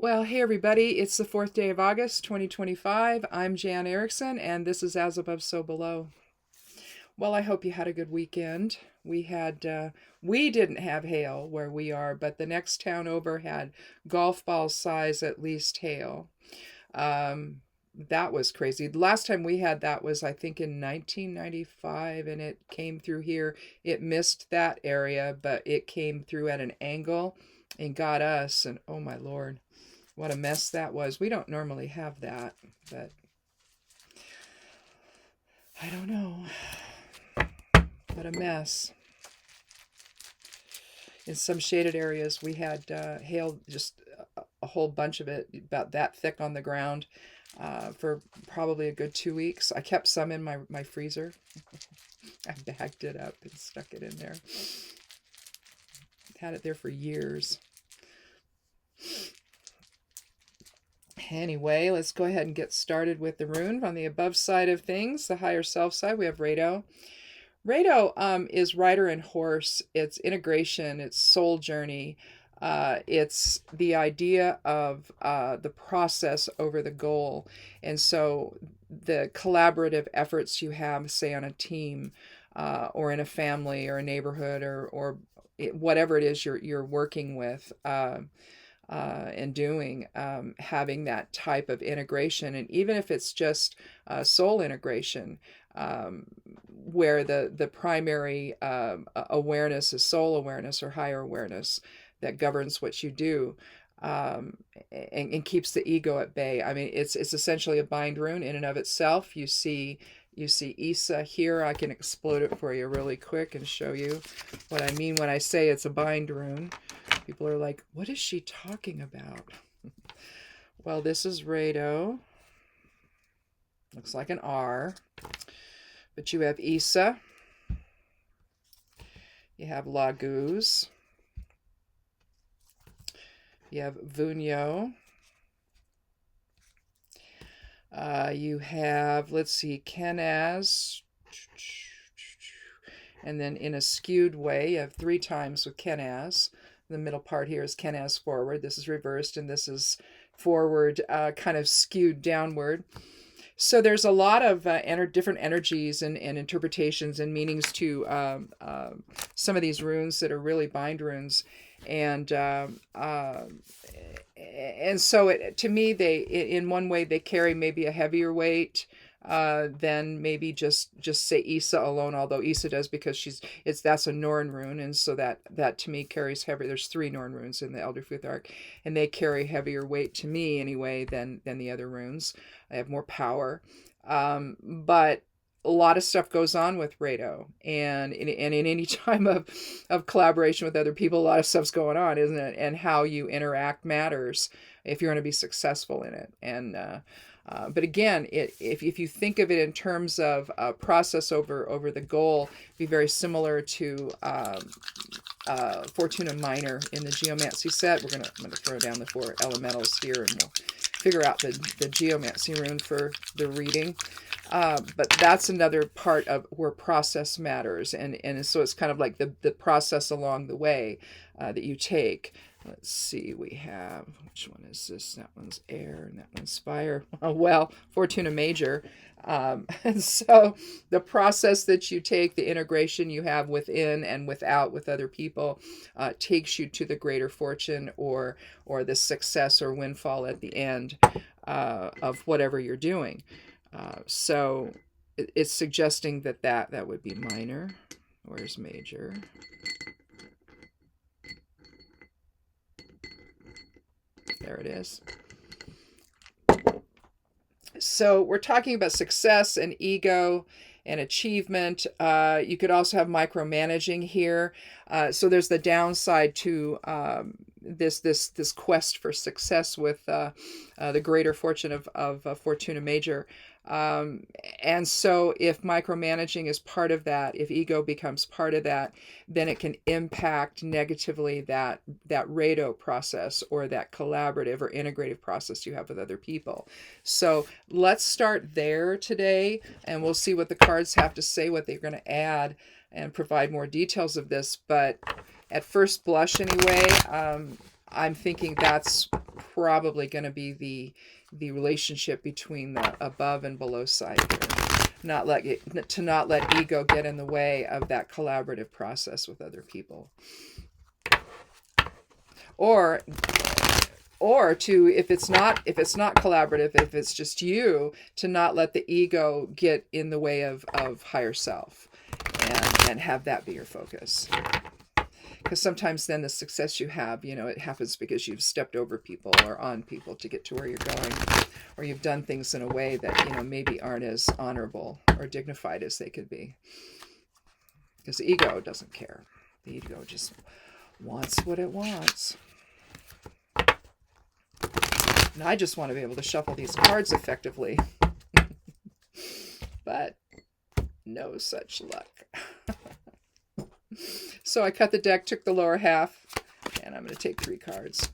Well, hey everybody, it's the 4th day of August 2025. I'm Jan Erickson, and this is As Above, So Below. Well, I hope you had a good weekend. We didn't have hail where we are, but the next town over had golf ball size at least hail. That was crazy. The last time we had that was, I think, in 1995, and it came through here. It missed that area, but it came through at an angle and got us, and oh my Lord. What a mess that was. We don't normally have that, but I don't know. What a mess. In some shaded areas, we had hail, just a whole bunch of it, about that thick on the ground for probably a good 2 weeks. I kept some in my freezer. I bagged it up and stuck it in there. Had it there for years. Anyway, let's go ahead and get started with the rune. On the above side of things, the higher self side, we have Rado. Rado is rider and horse. It's integration. It's soul journey. It's the idea of the process over the goal. And so the collaborative efforts you have, say, on a team or in a family or a neighborhood or whatever it is you're working with, and doing, having that type of integration. And even if it's just soul integration, where the primary awareness is soul awareness or higher awareness that governs what you do, and keeps the ego at bay. I mean, it's essentially a bind rune in and of itself. You see Isa here. I can explode it for you really quick and show you what I mean when I say it's a bind rune. People are like, what is she talking about? Well, this is Rado. Looks like an R. But you have Isa. You have Laguz. You have Vunyo. You have, let's see, Kenaz. And then in a skewed way, you have 3 times with Kenaz. The middle part here is Kenaz forward. This is reversed, and this is forward, kind of skewed downward. So there's a lot of different energies and interpretations and meanings to some of these runes that are really bind runes. And so to me, in one way, they carry maybe a heavier weight than maybe just say Isa alone, although Isa does, because that's a Norn rune, and so that to me carries heavier. There's 3 Norn runes in the Elder Futhark, and they carry heavier weight to me anyway than the other runes. I have more power, but a lot of stuff goes on with Rado, and in any time of collaboration with other people, a lot of stuff's going on, isn't it? And how you interact matters if you're going to be successful in it. And but again, if you think of it in terms of process over the goal, be very similar to Fortuna Minor in the Geomancy set. I'm gonna throw down the 4 elementals here, and we'll figure out the Geomancy rune for the reading. But that's another part of where process matters, and so it's kind of like the process along the way that you take. Let's see, we have, which one is this? That one's air, and that one's fire. Oh, well, Fortuna Major. And so the process that you take, the integration you have within and without with other people, takes you to the greater fortune or the success or windfall at the end of whatever you're doing. So it's suggesting that would be minor. Where's major? There it is. So we're talking about success and ego and achievement. You could also have micromanaging here. So there's the downside to this quest for success with the greater fortune of Fortuna Major. And so if micromanaging is part of that, if ego becomes part of that, then it can impact negatively that Rado process or that collaborative or integrative process you have with other people. So let's start there today, and we'll see what the cards have to say, what they're going to add, and provide more details of this. But at first blush anyway, I'm thinking that's probably going to be the relationship between the above and below side here. Not let ego get in the way of that collaborative process with other people. Or to, if it's not collaborative, if it's just you, to not let the ego get in the way of higher self, and have that be your focus. Because sometimes then the success you have, it happens because you've stepped over people or on people to get to where you're going, or you've done things in a way that, maybe aren't as honorable or dignified as they could be. Because the ego doesn't care. The ego just wants what it wants. And I just want to be able to shuffle these cards effectively. But no such luck. So I cut the deck, took the lower half, and I'm going to take 3 cards.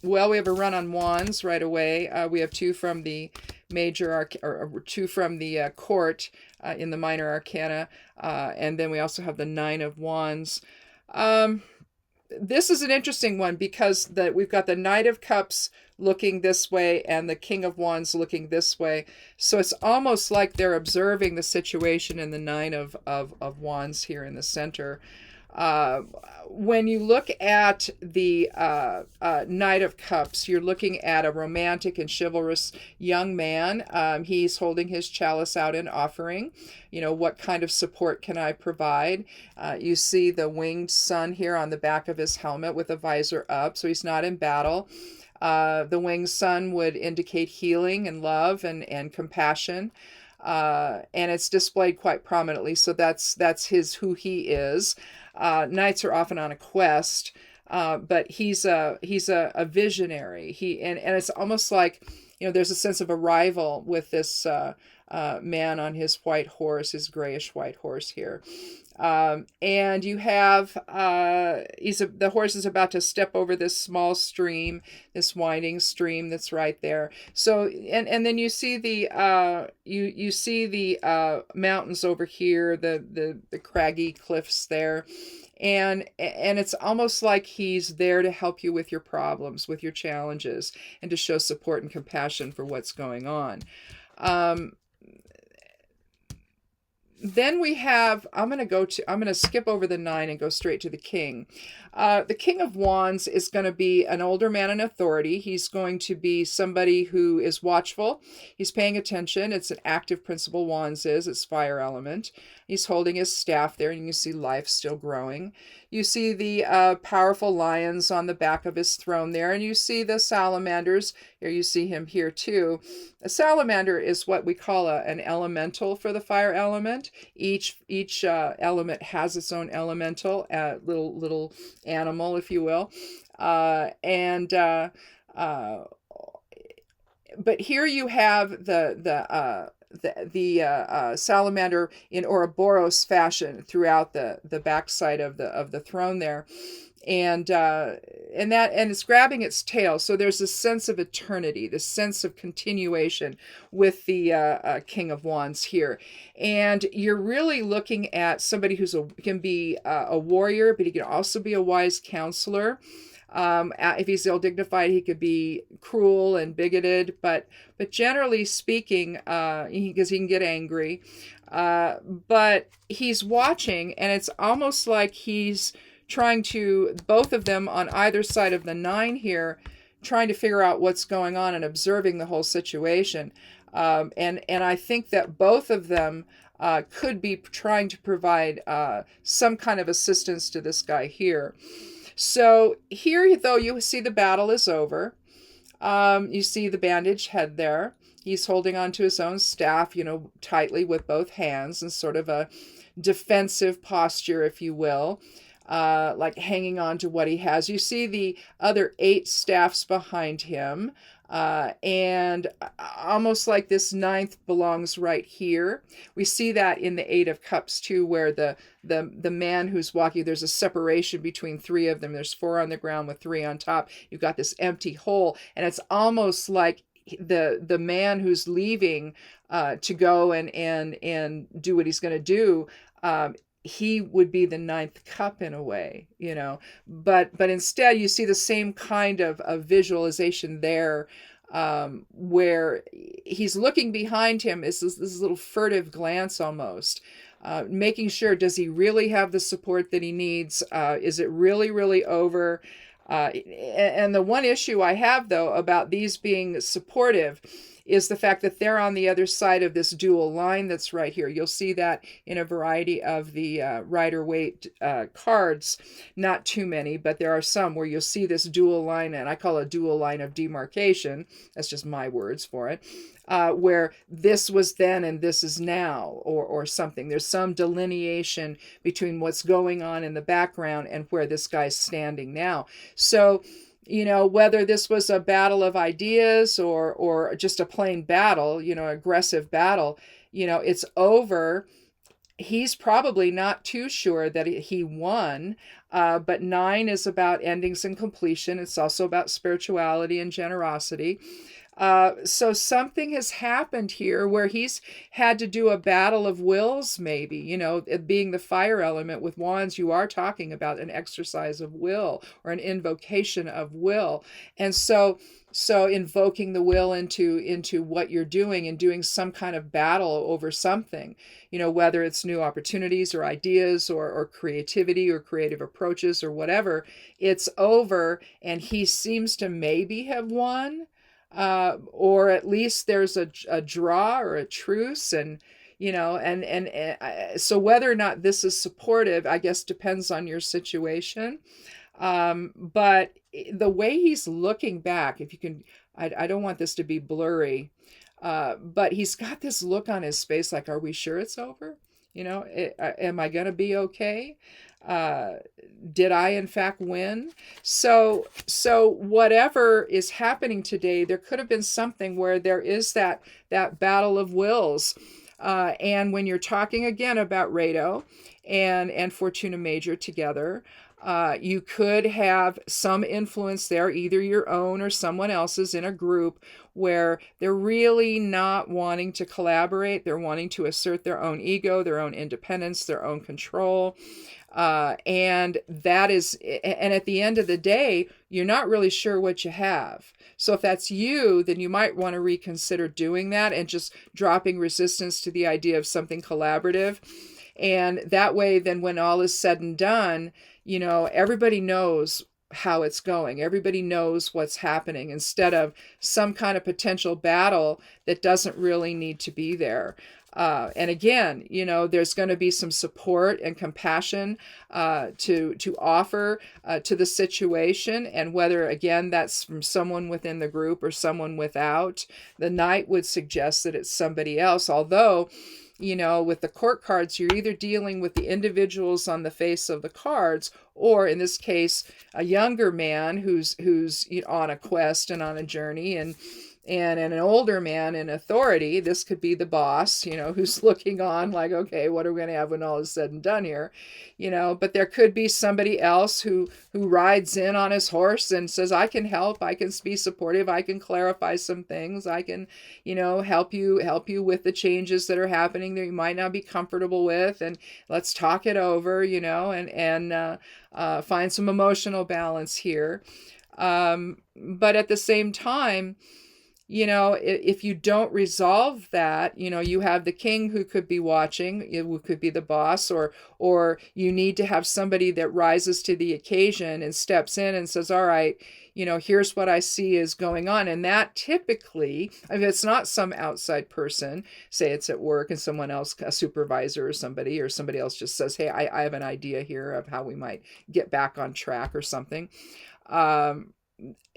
Well, we have a run on wands right away. We have 2 from the major or 2 from the court in the minor arcana, and then we also have the 9 of wands. This is an interesting one because we've got the Knight of Cups looking this way and the King of Wands looking this way. So it's almost like they're observing the situation in the 9 of Wands here in the center. When you look at the Knight of Cups, you're looking at a romantic and chivalrous young man. He's holding his chalice out in offering. What kind of support can I provide? You see the winged sun here on the back of his helmet with a visor up, so he's not in battle. The winged sun would indicate healing and love and compassion. And it's displayed quite prominently, so that's who he is. Knights are often on a quest, but he's a visionary. And it's almost like, there's a sense of arrival with this man on his white horse, his grayish white horse here. And you have the horse is about to step over this small stream, this winding stream that's right there. So and then you see the you see the mountains over here, the craggy cliffs there. And it's almost like he's there to help you with your problems, with your challenges, and to show support and compassion for what's going on. Then we have, I'm going to skip over the 9 and go straight to the King. The King of Wands is going to be an older man in authority. He's going to be somebody who is watchful. He's paying attention. It's an active principle, Wands is. It's fire element. He's holding his staff there, and you can see life still growing. You see the powerful lions on the back of his throne there, and you see the salamanders. Here you see him here too. A salamander is what we call an elemental for the fire element. Each element has its own elemental, little animal, if you will. But here you have the salamander in Ouroboros fashion throughout the backside of the throne there, and it's grabbing its tail. So there's a sense of eternity, this sense of continuation with the King of Wands here, and you're really looking at somebody can be a warrior, but he can also be a wise counselor. If he's ill-dignified, he could be cruel and bigoted, but generally speaking, because he can get angry, but he's watching, and it's almost like he's trying to, both of them on either side of the 9 here, trying to figure out what's going on and observing the whole situation. And I think that both of them could be trying to provide some kind of assistance to this guy here. So here, though, you see the battle is over. You see the bandaged head there. He's holding onto his own staff, tightly with both hands, in sort of a defensive posture, if you will, like hanging on to what he has. You see the other 8 staffs behind him, and almost like this 9th belongs right here. We see that in the 8 of Cups too, where the man who's walking, there's a separation between 3 of them. There's 4 on the ground with 3 on top. You've got this empty hole, and it's almost like the man who's leaving to go and do what he's going to do he would be the ninth cup in a way, you know. But instead, you see the same kind of visualization there, where he's looking behind him. Is this little furtive glance almost, making sure, does he really have the support that he needs? Is it really, really over? And the one issue I have, though, about these being supportive is the fact that they're on the other side of this dual line that's right here. You'll see that in a variety of the Rider-Waite cards. Not too many, but there are some where you'll see this dual line, and I call it a dual line of demarcation. That's just my words for it. Where this was then and this is now, or something. There's some delineation between what's going on in the background and where this guy's standing now. So, you know, whether this was a battle of ideas or just a plain battle, you know, aggressive battle, you know, it's over. He's probably not too sure that he won, but 9 is about endings and completion. It's also about spirituality and generosity. So something has happened here where he's had to do a battle of wills, maybe, you know, being the fire element with wands, you are talking about an exercise of will or an invocation of will. And so invoking the will into what you're doing and doing some kind of battle over something, you know, whether it's new opportunities or ideas or creativity or creative approaches or whatever, it's over. And he seems to maybe have won. Or at least there's a draw or a truce, and you know, and so whether or not this is supportive, I guess, depends on your situation. But the way he's looking back, if you can, I don't want this to be blurry, but he's got this look on his face like, are we sure it's over? You know, am I going to be okay? Did I in fact win? So whatever is happening today, there could have been something where there is that battle of wills. And when you're talking again about Rado and Fortuna Major together, you could have some influence there, either your own or someone else's in a group where they're really not wanting to collaborate. They're wanting to assert their own ego, their own independence, their own control. And that is, and at the end of the day, you're not really sure what you have. So if that's you, then you might want to reconsider doing that and just dropping resistance to the idea of something collaborative. And that way, then when all is said and done, you know, everybody knows how it's going. Everybody knows what's happening instead of some kind of potential battle that doesn't really need to be there. And again, you know, there's going to be some support and compassion to offer to the situation. And whether, again, that's from someone within the group or someone without, the knight would suggest that it's somebody else. Although, you know, with the court cards, you're either dealing with the individuals on the face of the cards, or in this case, a younger man who's on a quest and on a journey, and an older man in authority. This could be the boss, you know, who's looking on like, okay, what are we going to have when all is said and done here? You know, but there could be somebody else who rides in on his horse and says, I can help, I can be supportive, I can clarify some things, I can, you know, help you with the changes that are happening that you might not be comfortable with, and let's talk it over, you know, and find some emotional balance here. But at the same time, you know, if you don't resolve that, you know, you have the king who could be watching, it could be the boss, or you need to have somebody that rises to the occasion and steps in and says, all right, you know, here's what I see is going on. And that typically, if it's not some outside person, say it's at work and someone else, a supervisor or somebody else just says, hey, I have an idea here of how we might get back on track or something.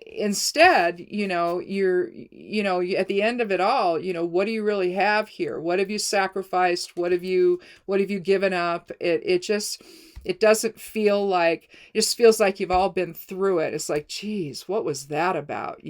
Instead, you know, at the end of it all, you know, what do you really have here? What have you sacrificed? What have you given up? It it doesn't feel like, it just feels like you've all been through it. It's like, geez, what was that about?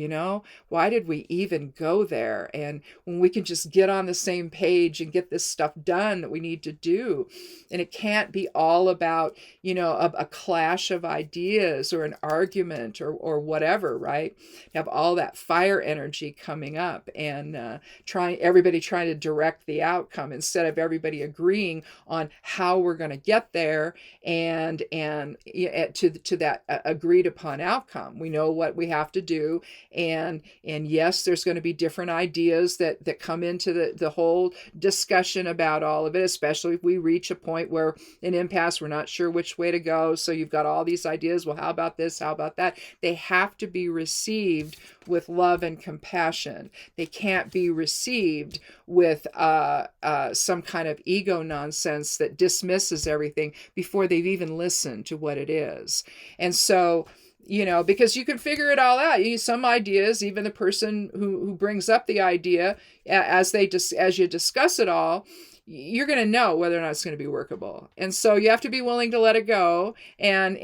Why did we even go there? And when we can just get on the same page and get this stuff done that we need to do, and it can't be all about, a clash of ideas or an argument or whatever, right? Have all that fire energy coming up and everybody trying to direct the outcome instead of everybody agreeing on how we're going to get there and to that agreed upon outcome. We know what we have to do, and yes, there's going to be different ideas that come into the whole discussion about all of it, especially if we reach a point where an impasse, we're not sure which way to go. So you've got all these ideas. Well, how about this? How about that? They have to be received with love and compassion. They can't be received with some kind of ego nonsense that dismisses everything before they've even listened to what it is. And so, because you can figure it all out. Some ideas, even the person who brings up the idea, as you discuss it all, you're going to know whether or not it's going to be workable. And so you have to be willing to let it go and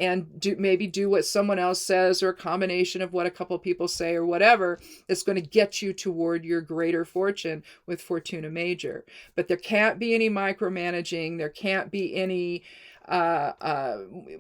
maybe do what someone else says, or a combination of what a couple of people say, or whatever that's going to get you toward your greater fortune with Fortuna Major. But there can't be any micromanaging. There can't be any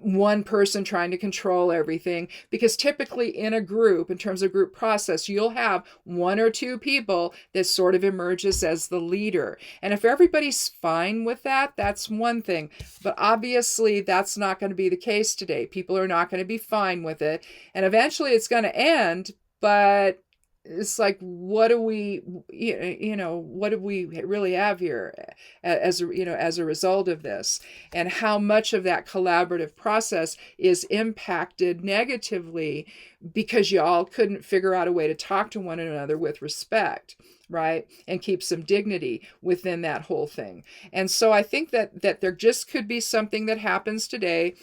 one person trying to control everything, because typically in a group, in terms of group process, you'll have one or two people that sort of emerges as the leader. And if everybody's fine with that, that's one thing. But obviously that's not going to be the case today. People are not going to be fine with it. And eventually it's going to end, but it's like, what do we really have here as a result of this, and how much of that collaborative process is impacted negatively because you all couldn't figure out a way to talk to one another with respect, right? And keep some dignity within that whole thing. And so I think that there just could be something that happens today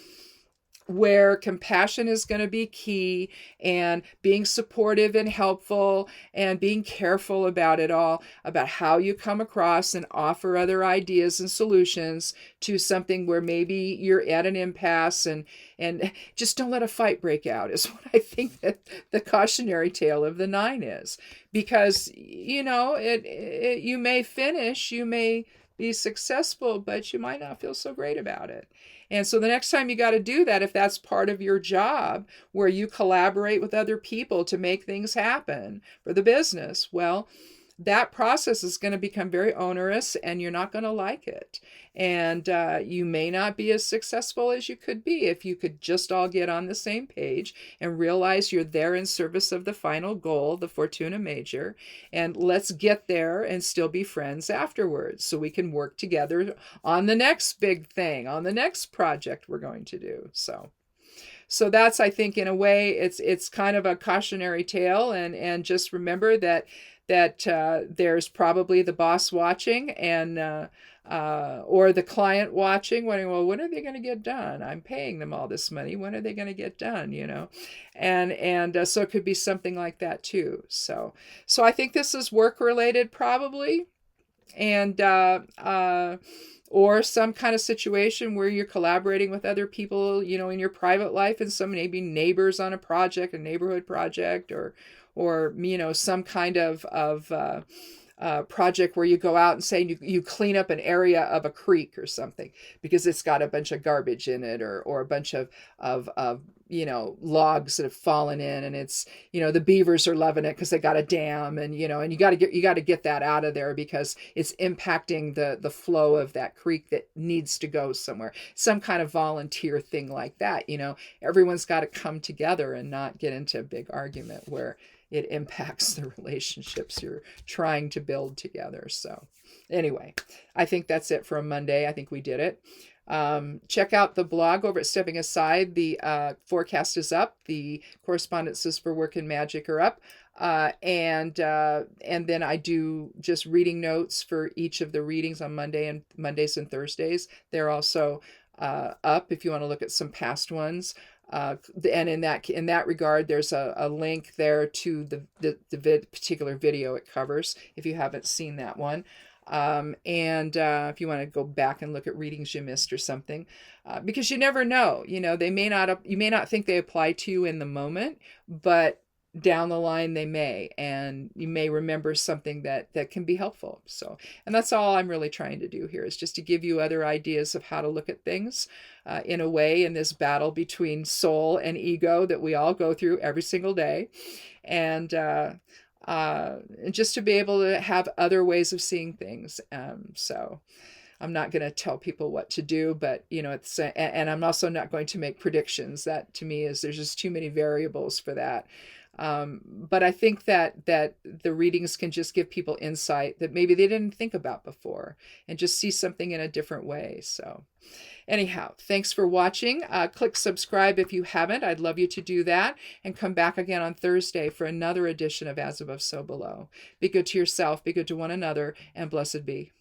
where compassion is going to be key, and being supportive and helpful and being careful about it all, about how you come across and offer other ideas and solutions to something where maybe you're at an impasse, and just don't let a fight break out is what I think that the cautionary tale of the 9 is. Because, you may finish, you may be successful, but you might not feel so great about it. And so the next time you got to do that, if that's part of your job, where you collaborate with other people to make things happen for the business, well, that process is going to become very onerous, and you're not going to like it. And you may not be as successful as you could be if you could just all get on the same page and realize you're there in service of the final goal, the Fortuna Major, and let's get there and still be friends afterwards, so we can work together on the next big thing, on the next project we're going to do. So that's, I think, in a way, it's kind of a cautionary tale, and just remember that there's probably the boss watching, and or the client watching, wondering, well, when are they going to get done? I'm paying them all this money. When are they going to get done? And so it could be something like that too. So I think this is work related, probably, and or some kind of situation where you're collaborating with other people, in your private life, and some maybe neighbors on a project, a neighborhood project, or some kind of project where you go out and say you clean up an area of a creek or something because it's got a bunch of garbage in it, or a bunch of logs that have fallen in, and it's, the beavers are loving it because they got a dam, and you got to get that out of there because it's impacting the flow of that creek that needs to go somewhere. Some kind of volunteer thing like that. Everyone's got to come together and not get into a big argument where it impacts the relationships you're trying to build together. So anyway, I think that's it for a Monday. I think we did it. Check out the blog over at Stepping Aside. The forecast is up. The correspondences for Work and Magic are up. And then I do just reading notes for each of the readings on Mondays and Thursdays. They're also up if you want to look at some past ones. And in that regard, there's a link there to the particular video it covers if you haven't seen that one. And if you want to go back and look at readings you missed or something, because you never know, they may not, you may not think they apply to you in the moment, but down the line they may, and you may remember something that can be helpful. So, and that's all I'm really trying to do here, is just to give you other ideas of how to look at things in a way, in this battle between soul and ego that we all go through every single day. And just to be able to have other ways of seeing things. So I'm not going to tell people what to do, but it's, and I'm also not going to make predictions. That to me is, there's just too many variables for that. But I think that the readings can just give people insight that maybe they didn't think about before, and just see something in a different way. So anyhow, thanks for watching. Click subscribe if you haven't. I'd love you to do that, and come back again on Thursday for another edition of As Above, So Below. Be good to yourself, be good to one another, and blessed be.